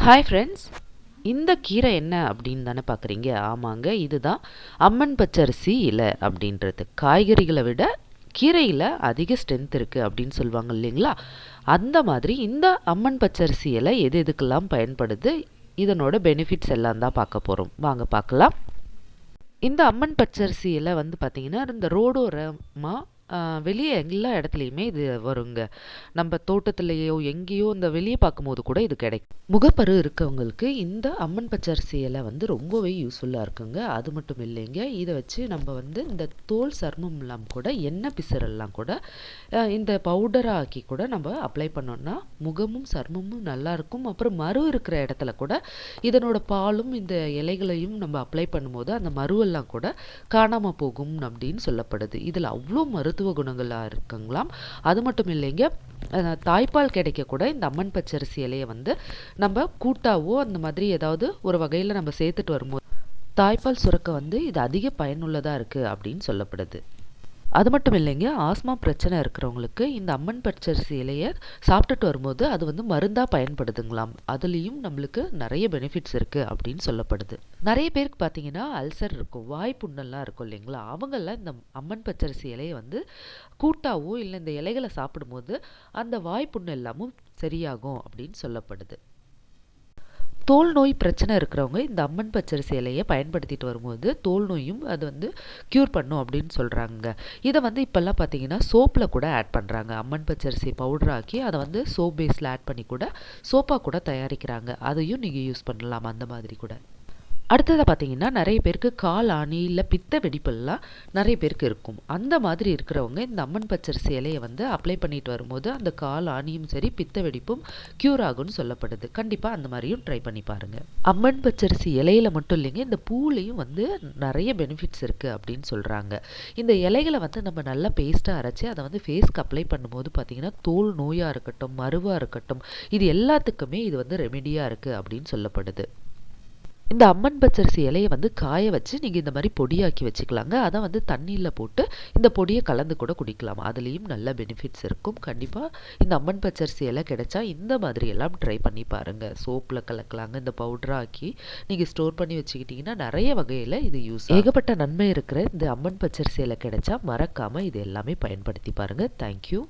Hi friends, இந்த கீரை என்ன அப்படின்னு தானே பார்க்குறீங்க. ஆமாங்க, இதுதான் அம்மன் பச்சரிசி இலை அப்படின்றது. காய்கறிகளை விட கீரையில் அதிக ஸ்ட்ரென்த் இருக்குது அப்படின்னு சொல்லுவாங்க இல்லைங்களா. அந்த மாதிரி இந்த அம்மன் பச்சரிசி இலை எது எதுக்கெல்லாம் பயன்படுது, இதனோட பெனிஃபிட்ஸ் எல்லாம் தான் பார்க்க போகிறோம். வாங்க பார்க்கலாம். இந்த அம்மன் பச்சரிசி இலை வந்து பார்த்திங்கன்னா இந்த ரோடோரமாக வெளியே எல்லா இடத்துலையுமே இது வருங்க. நம்ம தோட்டத்துலேயோ எங்கேயோ இந்த வெளியே பார்க்கும்போது கூட இது கிடைக்கும். முகப்பரு இருக்கவங்களுக்கு இந்த அம்மன் பச்சரிசி இலை வந்து ரொம்பவே யூஸ்ஃபுல்லாக இருக்குங்க. அது மட்டும் இல்லைங்க, இதை வச்சு நம்ம வந்து இந்த தோல் சர்மம் எல்லாம் கூட எண்ணெய் பிசரெல்லாம் கூட இந்த பவுடராக ஆக்கி கூட நம்ம அப்ளை பண்ணோம்னா முகமும் சர்மமும் நல்லாயிருக்கும். அப்புறம் மரு இருக்கிற இடத்துல கூட இதனோட பாலும் இந்த இலைகளையும் நம்ம அப்ளை பண்ணும்போது அந்த மருவெல்லாம் கூட காணாமல் போகும் அப்படின்னு சொல்லப்படுது. இதில் அவ்வளோ மருத்துவ குணங்களாக இருக்குங்களாம். அது மட்டும் இல்லைங்க, தாய்ப்பால் கிடைக்க கூட இந்த அம்மன் பச்சரிசி இலையை வந்து நம்ம கூட்டாவோ அந்த மாதிரி ஏதாவது ஒரு வகையில் நம்ம சேர்த்துட்டு வரும்போது தாய்ப்பால் சுரக்க வந்து இது அதிக பயனுள்ளதாக இருக்குது அப்படின்னு சொல்லப்படுது. அது மட்டும் இல்லைங்க, ஆஸ்மா பிரச்சனை இருக்கிறவங்களுக்கு இந்த அம்மன் பச்சரிசி இலையை சாப்பிட்டுட்டு வரும்போது அது வந்து மருந்தாக பயன்படுதுங்களாம். அதுலேயும் நம்மளுக்கு நிறைய பெனிஃபிட்ஸ் இருக்குது அப்படின்னு சொல்லப்படுது. நிறைய பேருக்கு பார்த்தீங்கன்னா அல்சர் இருக்கும், வாய் புண்ணெல்லாம் இருக்கும் இல்லைங்களா. அவங்கெல்லாம் இந்த அம்மன் பச்சரிசி இலையை வந்து கூட்டாவோ இல்லை இந்த இலைகளை சாப்பிடும்போது அந்த வாய் புண்ணு எல்லாமும் சரியாகும் அப்படின்னு சொல்லப்படுது. தோல் நோய் பிரச்சனை இருக்கிறவங்க இந்த அம்மன் பச்சரிசி இலையை பயன்படுத்திட்டு வரும்போது தோல் நோயும் அது வந்து க்யூர் பண்ணும் அப்படின்னு சொல்கிறாங்க. இதை வந்து இப்போல்லாம் பார்த்தீங்கன்னா சோப்பில் கூட ஆட் பண்ணுறாங்க. அம்மன் பச்சரிசி பவுடர் ஆக்கி அதை வந்து சோப் பேஸில் ஆட் பண்ணி கூட சோப்பாக கூட தயாரிக்கிறாங்க. அதையும் நீங்கள் யூஸ் பண்ணலாம் அந்த மாதிரி கூட. அடுத்ததாக பார்த்தீங்கன்னா நிறைய பேருக்கு கால் ஆணி இல்லை பித்த வெடிப்பெல்லாம் நிறைய பேருக்கு இருக்கும். அந்த மாதிரி இருக்கிறவங்க இந்த அம்மன் பச்சரிசி இலையை வந்து அப்ளை பண்ணிட்டு வரும்போது அந்த கால் ஆணியும் சரி பித்த வெடிப்பும் க்யூர் ஆகும்னு சொல்லப்படுது. கண்டிப்பாக அந்த மாதிரியும் ட்ரை பண்ணி பாருங்கள். அம்மன் பச்சரிசி இலையில மட்டும் இல்லைங்க, இந்த பூலையும் வந்து நிறைய பெனிஃபிட்ஸ் இருக்குது அப்படின்னு சொல்கிறாங்க. இந்த இலைகளை வந்து நம்ம நல்லா பேஸ்ட்டாக அரைச்சி அதை வந்து ஃபேஸ்க்கு அப்ளை பண்ணும்போது பார்த்தீங்கன்னா தோல் நோயாக இருக்கட்டும் மருவாக இருக்கட்டும் இது எல்லாத்துக்குமே இது வந்து ரெமெடியாக இருக்குது அப்படின்னு சொல்லப்படுது. இந்த அம்மன் பச்சரிசி இலையை வந்து காய வச்சு நீங்கள் இந்த மாதிரி பொடியாக்கி வச்சுக்கலாங்க. அதை வந்து தண்ணியில் போட்டு இந்த பொடியை கலந்து கூட குடிக்கலாம். அதுலேயும் நல்ல பெனிஃபிட்ஸ் இருக்கும். கண்டிப்பாக இந்த அம்மன் பச்சரிசி இலை கிடைச்சா இந்த மாதிரி எல்லாம் ட்ரை பண்ணி பாருங்கள். சோப்பில் கலக்கலாங்க, இந்த பவுடராக ஆக்கி நீங்கள் ஸ்டோர் பண்ணி வச்சுக்கிட்டிங்கன்னா நிறைய வகையில் இது யூஸ் ஏகப்பட்ட நன்மை இருக்கிற இந்த அம்மன் பச்சரிசி இலை கிடைச்சா மறக்காமல் இது எல்லாமே பயன்படுத்தி பாருங்கள். தேங்க்யூ.